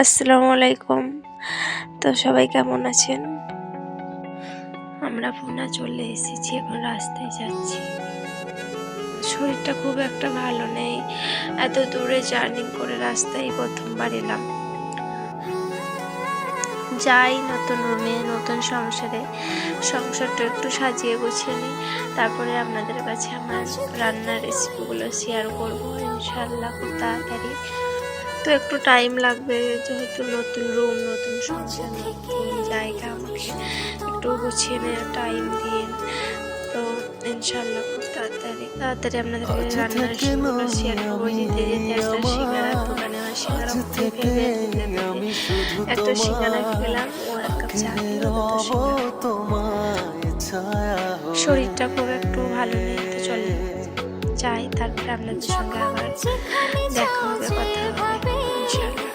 আসসালামু আলাইকুম। তো সবাই কেমন আছেন? আমরা পুনা চলে এসেছি, এখন রাস্তায় যাচ্ছি। শরীরটা খুব একটা ভালো নেই। এত দূরে জার্নি করে রাস্তায় প্রথমবার এলাম। যাই নতুন রুমে, নতুন সংসারটা একটু সাজিয়ে গুছিয়ে নিই। তারপরে আপনাদের কাছে আমার রান্নার রেসিপিগুলো শেয়ার করবো ইনশাল্লাহ খুব তাড়াতাড়ি। তো একটু টাইম লাগবে, যেহেতু নতুন রুম, নতুন সংসার, নতুন জায়গা, আমাকে একটু গুছিয়ে নেওয়ার টাইম দিন। তো ইনশাল্লাহ খুব তাড়াতাড়ি আপনাদেরকে রান্নার রেসিপিগুলো শেয়ার করবো। যেতে যেতে একটা সিঙ্গারার দোকানে আমার সিঙ্গারা খুবই ফেভারিট, একটা সিঙ্গারা খেলাম, ও এক কাপ চা খেলো, দুটো সিঙ্গারা। শরীরটা খুব একটু ভালো নেই, তো চলে যাই, তারপরে আপনাদের সঙ্গে আবার দেখা হবে, কথা হবে ইনশাল্লাহ।